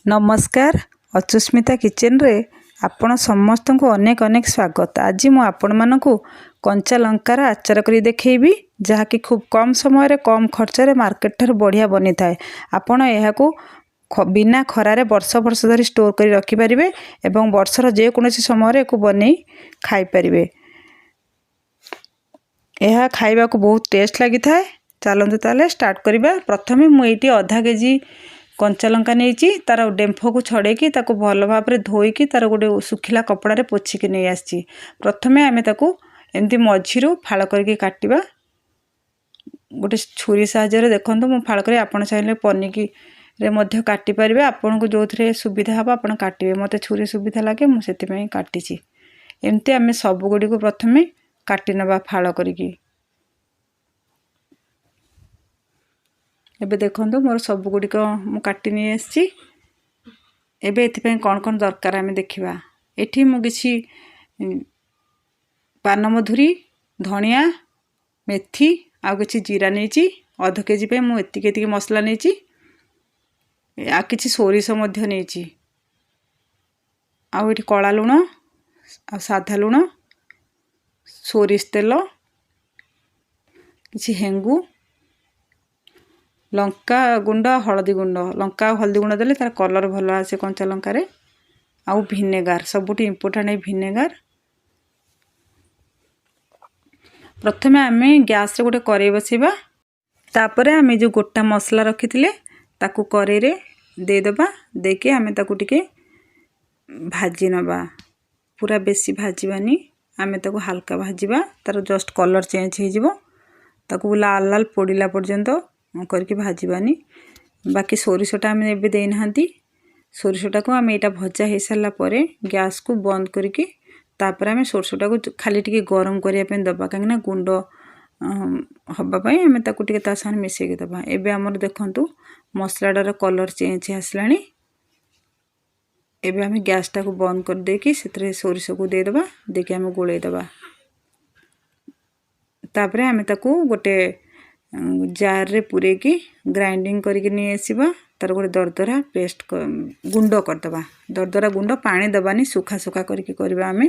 नमस्कार अचुस्मिता किचन रे आपण समस्त को अनेक अनेक स्वागत। आज मु आपण मानकु कंचा लंकार आचार करी देखैबी जहाँकि खूब कम समय रे कम खर्च रे मार्केट ठर बढ़िया बनी थाए। आपण एहाकू बिना खरारे वर्ष वर्ष धरी स्टोर करी रखि परिबे एवं वर्षर जे कोनोसी समय रे को बनै खाई परिबे। एहा खाइबा को बहुत टेस्ट लागि थाए। चलंतु ताले स्टार्ट करिबा। प्रथमे मु एटी आधा केजी कंचा लंका नहीं तार डेम्फ को छड़े कि ताको भल भाव में धोईकी तार गोटे सुखिला कपड़ा रे पोछिकी नहीं आसी। प्रथमे आमे ताको एमती मझीरु फाड़ करके काटिबा। गोटे छुरी साहाय्य देखंतु मु फाड़ करे आपण चाहिले पनिकी रे मध्य काटि परिबे। आपन को जोथरे सुविधा हबा आपण काटिबे। मते छुरी सुविधा लागे मु सेति पई काटिची। एमती आमे सब गुडी को प्रथमे काटि नबा फाड़ करके। एबे देखंतु मोर सब गुडिक मु काटि नि आछि। एबे एथि कौन कौन दरकार आमे देखिबा। एठी मु किछि पानमधुरी धनिया मेथी आ किछि जीरा नेछि। आधा केजी पे मु एतिके एतिके मसला नेछि। आ किछि सोरिष मध्य नेछि। आ एठी कळा लुण आ साधा लुण सोरिष तेल किछि हेंगु लंका गुंड हलदी गुंड लंका हलदी गुंड देले तार कलर भल आसे कंचा लंका रे। आउ भिनेगार सबुठी इम्पोर्टेंट है भिनेगार। प्रथमे आमे गैस रे गोटे कड़ाई बसेबा। तापरे आमे जो गोटा मसला रखिथिले ताकू कड़ाई रे दे देबा। देके आमे ताकू टिके भाजी नबा। पूरा बेसी भाजीबानी आमे ताकू हल्का भाजीबा। तार जस्ट कलर चेंज हे जिवो। ताकू लाल लाल पोडिला पर्यंत करके भाजीबानी। बाकी सोरिषटा आमे एबे देई नहांती। सोरिषटा को आमे एटा भजा हे सारला परे गैस को बंद करके तापर आमे सोरिषटा को खाली टिके गरम करिया पे दबा। कांगना गुंड हबा पई आमे ताकू टिके ता साथ मिसेई के दबा। एबे हमर देखंतु मसलाटार कलर चेंज हे आसलानी। एबे आमे गैसटा को बंद कर देकी सेतरे सोरिष को दे दबा। देके आमे गोळेई दबा। तापरे आमे ताकू गोटे जार रे पूरे की ग्राइंडिंग करके नहीं आसीबा। तार गोटे दरदरा पेस्ट गुंड कर दबा। दरदरा गुंड पानी दबानी सुखा सुखा करके करबा आमे।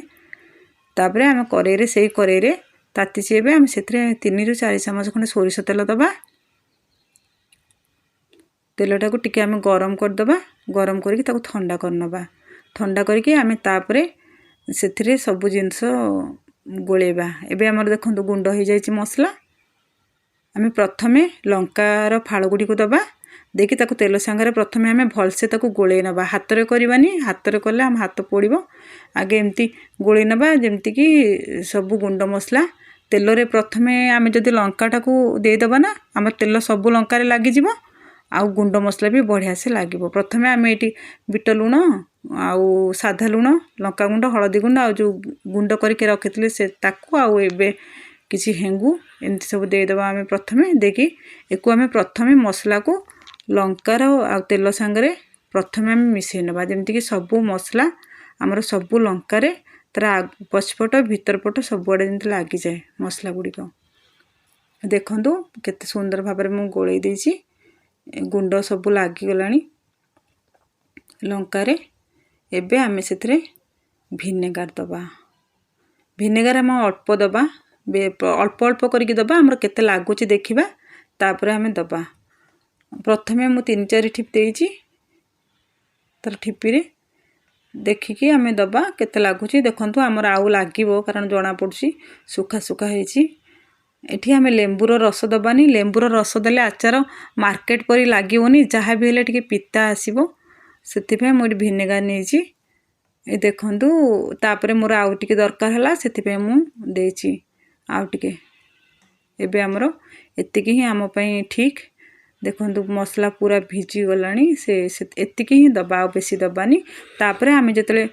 तापरे आमे कड़ाई रे सेई कड़ाई रे ताती छेबे आमे सेतरे 3 रु 4 चम्मच खंडे सोरिष तेल दबा। तेलटा को टिके आमे गरम कर दबा। गरम करके ताको ठंडा कर नबा। ठंडा करके आमे तापरे सेथरे सब जिंस गोळेबा। एबे हमर देखंतु गुंड हो जाईची मसला। आमे प्रथमे लंकार फाड़ गुडी को दबा। देखि ताको तेल संगे प्रथमे आमे भलसे ताको गोळेई नबा। हाथ रे करबानी। हाथ रे करले हम हाथ पोड़िबो। आगे एमती गोळेई नबा जेमती कि सब गुंड मसला तेल रे प्रथमे आमे जदि लंकाटा को दे दबा ना हम तेल सब लंका रे लागि जिवो। आउ गुंड मसला भी बढ़िया से लागिबो। प्रथमे आमे एटी बिट लुण आउ साधा लुण लंका गुंड हलदी गुंड आउ जो गुंड करके रखितले से ताको आउ एबे किछि हेंगु एमती सब दे दबा। आमे प्रथमे देखि एको आमे प्रथमे मसला को लंकार आ तेल संगे प्रथमे आमे मिसेई नबा। जेमती कि सब मसला हमर सब लंका रे तार पछपट भीतर पट सब आडे जेमती लागि जाय मसला गुडी को। देखंतु केते सुंदर भाव रे मु गोळेई देछि। गुंड सब लागि गलानी लंका रे। एबे आमे सेतरे भिनेगार दबा। भिनेगार हम अल्प दबा। अल्प अल्प करके दबा। हमर केते लागुची देखिबा तापर आमे दबा। प्रथमे मु 3-4 ठिप देइची। तर ठिपी रे देखिकी आमे दबा केते लागुची। देखंतु हमर आउ लागिबो कारण जणा पडुची सुखा सुखा हेची। एठी आमे लेंबुर रस दबानी। लेंबुर रस देले आचार मार्केट परी लागिवोनी। जहा भी हेले टिके पिता आसीबो सेति पे मु भिनेगार नेची। ए देखंतु तापरे मोर आउ टिके दरकार हला सेति पे मु देची आउ टिके। एबे हमरो एतिकी ही हम पई ठीक। देखंतु मसला पूरा भिजी गलानी। से एतिकी ही दबा आ बेसी दबानी। तापरे आमे जतले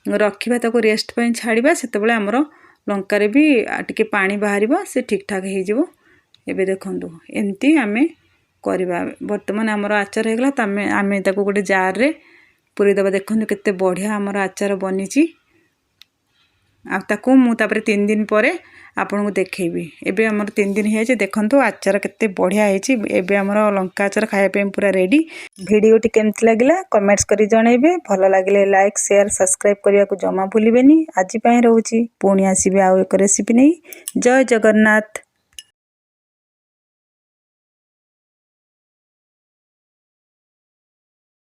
रखिबा ताको रेस्ट पई छाड़ीबा सेतेबेले हमरो लंका रे भी टिके पानी बाहरिबो से ठीक ठाक हे जिवो। एबे देखंतु एमती आमे करबा। वर्तमान हमरो आचार हे गला। तमे आमे ताको गोटे जार रे पूरी दबा। देखंतु केते बढ़िया हमरो आचार बनिची। ଆଉ ତାକୁ ମୁଁ ତାପରେ 3 ଦିନ ପରେ ଆପଣଙ୍କୁ ଦେଖେଇବି। ଏବେ ଆମର 3 ଦିନ ହେଇଯାଇଛି, ଦେଖନ୍ତୁ ଆଚାର କେତେ ବଢ଼ିଆ ହେଇଛି। ଏବେ ଆମର ଲଙ୍କା ଆଚାର ଖାଇବା ପାଇଁ ପୁରା ରେଡ଼ି। ଭିଡ଼ିଓଟି କେମିତି ଲାଗିଲା କମେଣ୍ଟସ୍ କରି ଜଣାଇବେ। ଭଲ ଲାଗିଲେ ଲାଇକ୍ ସେୟାର ସବସ୍କ୍ରାଇବ୍ କରିବାକୁ ଜମା ଭୁଲିବେନି। ଆଜି ପାଇଁ ରହୁଛି, ପୁଣି ଆସିବି ଆଉ ଏକ ରେସିପି ନେଇ। ଜୟ ଜଗନ୍ନାଥ।